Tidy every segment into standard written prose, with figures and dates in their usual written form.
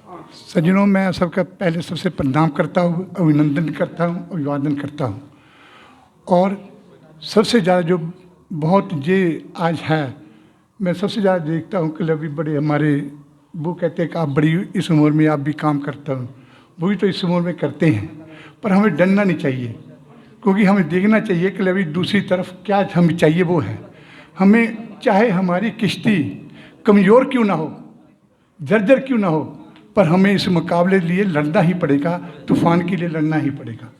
सज्जनों, मैं सबका पहले सबसे प्रणाम करता हूँ, अभिनंदन करता हूँ, अभिवादन करता हूँ। और सबसे ज़्यादा जो बहुत ये आज है, मैं सबसे ज़्यादा देखता हूँ कि अभी बड़े हमारे वो कहते हैं कि आप बड़ी इस उम्र में आप भी काम करता हूँ, वो भी तो इस उम्र में करते हैं, पर हमें डरना नहीं चाहिए, क्योंकि हमें देखना चाहिए कि अभी दूसरी तरफ क्या हमें चाहिए वो है। हमें चाहे हमारी किश्ती कमज़ोर क्यों ना हो, जर्जर क्यों ना हो, पर हमें इस मुकाबले लिए लड़ना ही पड़ेगा, तूफान के लिए लड़ना ही पड़ेगा।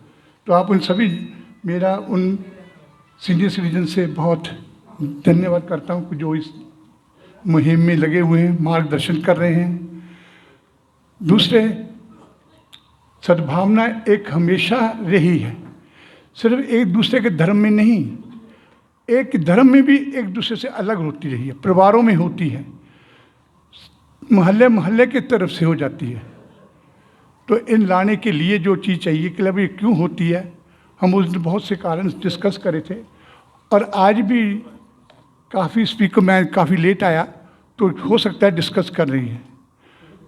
तो आप उन सभी, मेरा उन सीनियर सिटीजन से बहुत धन्यवाद करता हूँ कि जो इस मुहिम में लगे हुए हैं, मार्गदर्शन कर रहे हैं। दूसरे, सद्भावना एक हमेशा रही है, सिर्फ एक दूसरे के धर्म में नहीं, एक धर्म में भी एक दूसरे से अलग होती रही है, परिवारों में होती है, मोहल्ले मोहल्ले की तरफ से हो जाती है। तो इन लाने के लिए जो चीज़ चाहिए कि अभी क्यों होती है, हम उस दिन बहुत से कारण डिस्कस करे थे, और आज भी काफ़ी स्पीकर, मैं काफ़ी लेट आया तो हो सकता है डिस्कस कर रही है।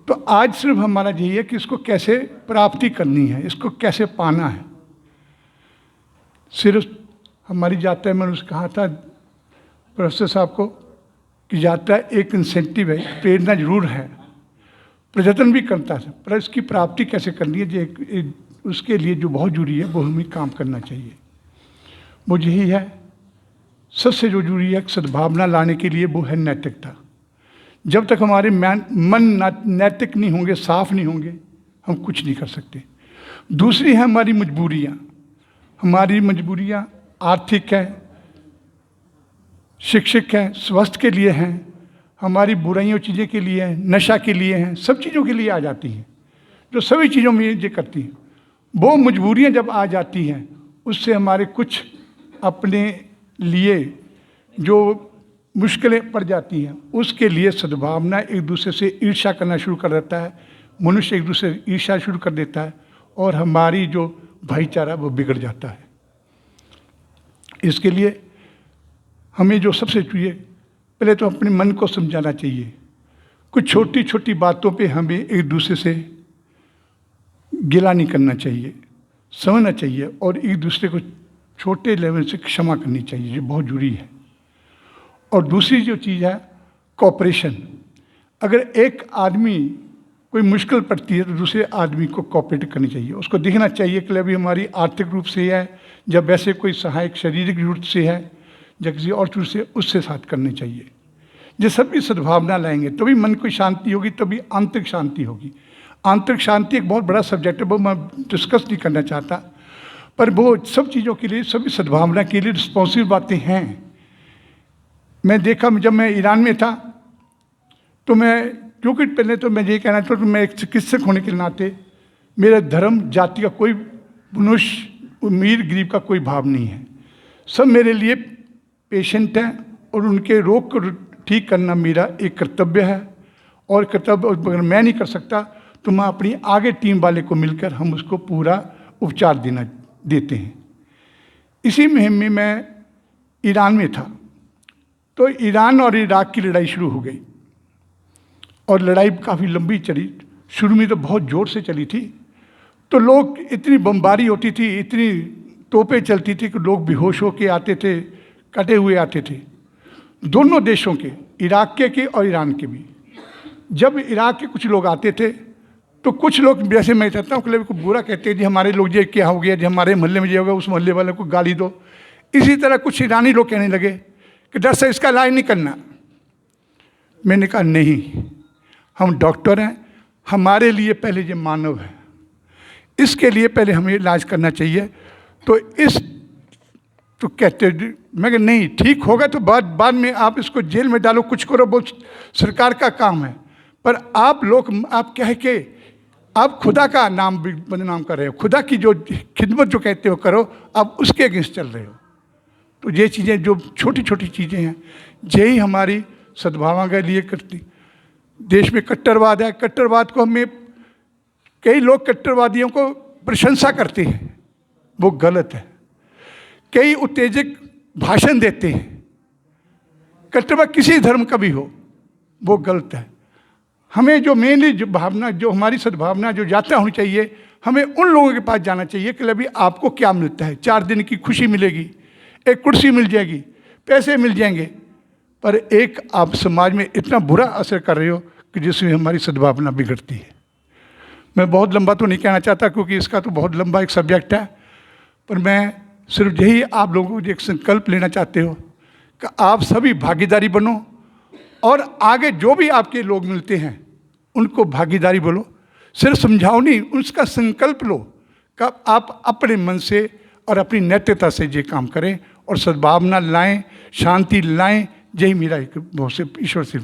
तो आज सिर्फ हमारा यही है कि इसको कैसे प्राप्ति करनी है, इसको कैसे पाना है। सिर्फ हमारी यात्रा में मैंने कहा था प्रोफेसर साहब को कि यात्रा एक इंसेंटिव है, प्रेरणा जरूर है, प्रयत्न भी करता है, पर इसकी प्राप्ति कैसे करनी है, जो उसके लिए जो बहुत जरूरी है वो हमें काम करना चाहिए। वो यही है सबसे जो जरूरी है सद्भावना लाने के लिए, वो है नैतिकता। जब तक हमारे मन नैतिक नहीं होंगे, साफ नहीं होंगे, हम कुछ नहीं कर सकते। दूसरी है हमारी मजबूरियाँ। हमारी मजबूरियाँ आर्थिक है, शिक्षक हैं, स्वास्थ्य के लिए हैं, हमारी बुराइयों चीज़ें के लिए हैं, नशा के लिए हैं, सब चीज़ों के लिए आ जाती हैं, जो सभी चीज़ों में ये करती हैं। वो मजबूरियाँ जब आ जाती हैं, उससे हमारे कुछ अपने लिए जो मुश्किलें पड़ जाती हैं, उसके लिए सद्भावना एक दूसरे से ईर्ष्या करना शुरू कर देता है, मनुष्य एक दूसरे से ईर्ष्या शुरू कर देता है, और हमारी जो भाईचारा वो बिगड़ जाता है। इसके लिए हमें जो सबसे चाहिए, पहले तो अपने मन को समझाना चाहिए। कुछ छोटी छोटी बातों पे हमें एक दूसरे से गिला नहीं करना चाहिए, समझना चाहिए, और एक दूसरे को छोटे लेवल से क्षमा करनी चाहिए, ये बहुत जरूरी है। और दूसरी जो चीज़ है कोऑपरेशन। अगर एक आदमी कोई मुश्किल पड़ती है तो दूसरे आदमी को कोऑपरेट करनी चाहिए, उसको दिखना चाहिए कि अभी हमारी आर्थिक रूप से है, जब वैसे कोई सहायक शारीरिक रूप से है, जब किसी और चीज़ से उससे साथ करने चाहिए। ये सभी सद्भावना लाएंगे तभी मन की शांति होगी, तभी आंतरिक शांति होगी। आंतरिक शांति एक बहुत बड़ा सब्जेक्ट है, वो मैं डिस्कस नहीं करना चाहता, पर वो सब चीज़ों के लिए, सभी सद्भावना के लिए रिस्पॉन्सिव बातें हैं। मैं देखा, जब मैं ईरान में था तो मैं, क्योंकि पहले तो मैं ये कहना चाहता हूँ, मैं एक चिकित्सक होने के नाते मेरा धर्म जाति का कोई, मनुष्य अमीर गरीब का कोई भाव नहीं है, सब मेरे लिए पेशेंट हैं, और उनके रोग को ठीक करना मेरा एक कर्तव्य है। और कर्तव्य अगर मैं नहीं कर सकता तो मैं अपनी आगे टीम वाले को मिलकर हम उसको पूरा उपचार देते हैं। इसी मुहिम में मैं ईरान में था, तो ईरान और इराक की लड़ाई शुरू हो गई, और लड़ाई काफ़ी लंबी चली। शुरू में तो बहुत ज़ोर से चली थी, तो लोग, इतनी बमबारी होती थी, इतनी तोपें चलती थी कि लोग बेहोश होके आते थे, कटे हुए आते थे, दोनों देशों के, इराक के और ईरान के भी। जब इराक के कुछ लोग आते थे तो कुछ लोग, जैसे मैं कहता हूँ, को बुरा कहते हैं, जी हमारे लोग ये क्या हो गया, जी हमारे मोहल्ले में ये हो गया, उस मोहल्ले वाले को गाली दो। इसी तरह कुछ ईरानी लोग कहने लगे कि डर से इसका इलाज नहीं करना। मैंने कहा नहीं, हम डॉक्टर हैं, हमारे लिए पहले ये मानव है, इसके लिए पहले हमें इलाज करना चाहिए। तो तो कहते, मैं कहा नहीं, ठीक होगा तो बाद में आप इसको जेल में डालो, कुछ करो, वो सरकार का काम है, पर आप लोग, आप कह के आप खुदा का नाम बदनाम कर रहे हो, खुदा की जो खिदमत जो कहते हो करो, आप उसके अगेंस्ट चल रहे हो। तो ये चीज़ें जो छोटी छोटी चीज़ें हैं, यही हमारी सद्भावना के लिए करती। देश में कट्टरवाद है, कट्टरवाद को हमें, कई लोग कट्टरवादियों को प्रशंसा करते हैं, वो गलत है। कई उत्तेजक भाषण देते हैं, कट्टरवाद किसी धर्म का भी हो, वो गलत है। हमें जो मेनली जो भावना, जो हमारी सद्भावना, जो यात्रा होनी चाहिए, हमें उन लोगों के पास जाना चाहिए कि अभी आपको क्या मिलता है। 4 दिन की खुशी मिलेगी, एक कुर्सी मिल जाएगी, पैसे मिल जाएंगे, पर एक आप समाज में इतना बुरा असर कर रहे हो कि जिसमें हमारी सद्भावना बिगड़ती है। मैं बहुत लंबा तो नहीं कहना चाहता क्योंकि इसका तो बहुत लंबा एक सब्जेक्ट है, पर मैं सिर्फ यही आप लोगों को एक संकल्प लेना चाहते हो कि आप सभी भागीदारी बनो और आगे जो भी आपके लोग मिलते हैं उनको भागीदारी बोलो, सिर्फ समझाओ नहीं, उसका संकल्प लो कि आप अपने मन से और अपनी नैतिकता से ये काम करें और सद्भावना लाएं, शांति लाएं। यही मेरा एक बहुत से ईश्वर से